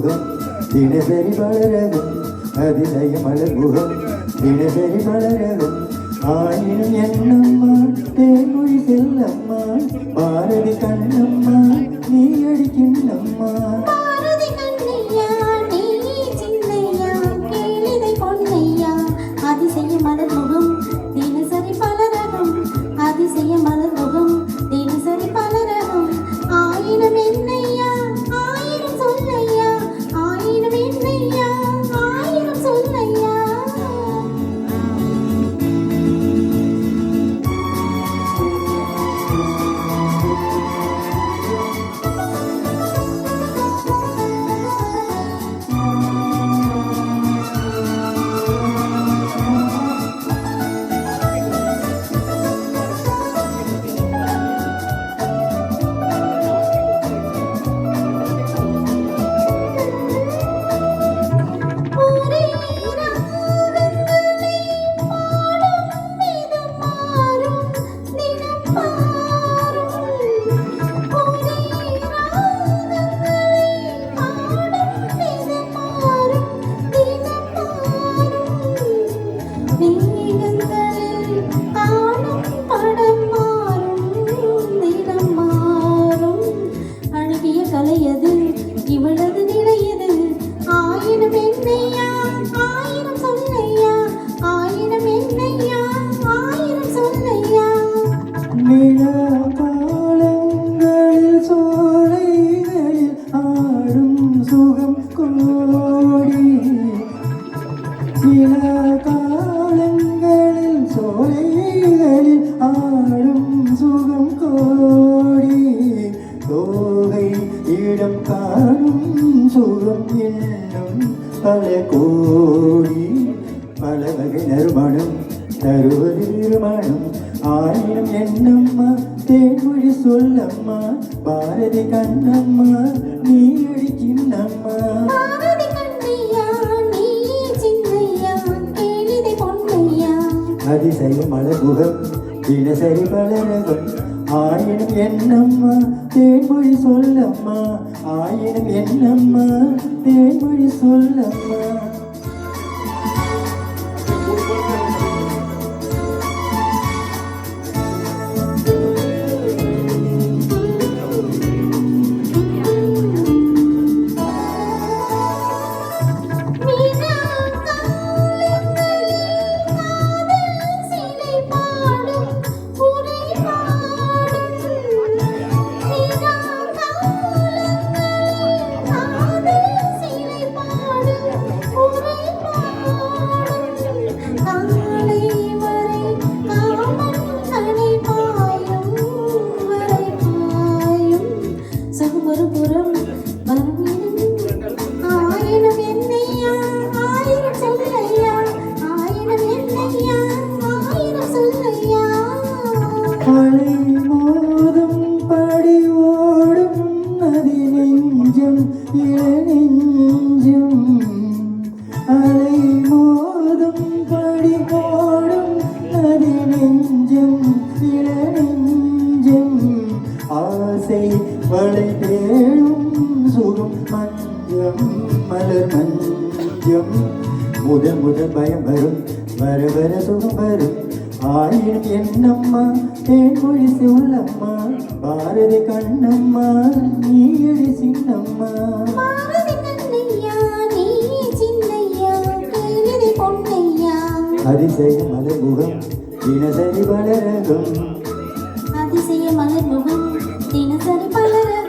மலர்முகம் தினசரி மலரகும் அதிசய மலர்முகம் தினசரி மலரகும் ஆயினும் என்னம்மா தேன்மொழி செல்லம்மா பாரதி கண்ணம்மா நீ அடிக்கின்றம்மா அதிசய மலர்முகம் தினசரி பலரகம் அதிசய மலர்முகம் தினசரி பலரகம் ஆயிரம் என்னையா ஆயிரம் சொல்லையா ஆயிரம் என்னையா ஆயிரம் சொல்லையா கலையது இவளது நிலையது ஆயிரம் என்னையா ஆயிரம் சொல்லையா ஆயிரம் என்னையா ஆயிரம் சொல்லையா நிலா காலங்களில் சோலைகளில் ஆடும் சுகம் கோடி நிலா காலங்களில் சோலைகளில் ஆடும் சுகம் கோடி தோகை இடம் காணும் சுகம் என்னும் பல கோடி பல வகை நறுமணம் தருவது திருமணம் ஆயிரம் என்னம்மா தேன்மொழி சொல்லம்மா பாரதி கண்ணம்மா நீ அடிக்கின்றம்மா அதிசய மலர்முகம் தினசரி பலரகம் ஆயிரம் என்னம்மா தேன்மொழி சொல்லம்மா ஆயிரம் என்னம்மா தேன்மொழி சொல்லம்மா அலை மோதும் படி ஓடும் நதி நெஞ்சம் இளநெஞ்சம் அலை மோதும் படி ஓடும் நதி நெஞ்சம் இளநெஞ்சம் ஆசை வளை தேடும் சுகம் மஞ்சம் மலர் மஞ்சம் முதல் பயம் வரும் வர வர சுகம் வரும் ஆயிரம் என்னம்மா தேன்மொழி சொல்லம்மா பாரதி கண்ணம்மா நீ அடி சின்னம்மா அதிசய மலர்முகம் தினசரி பலரகம் அதிசய மலர்முகம் தினசரி பலரகம்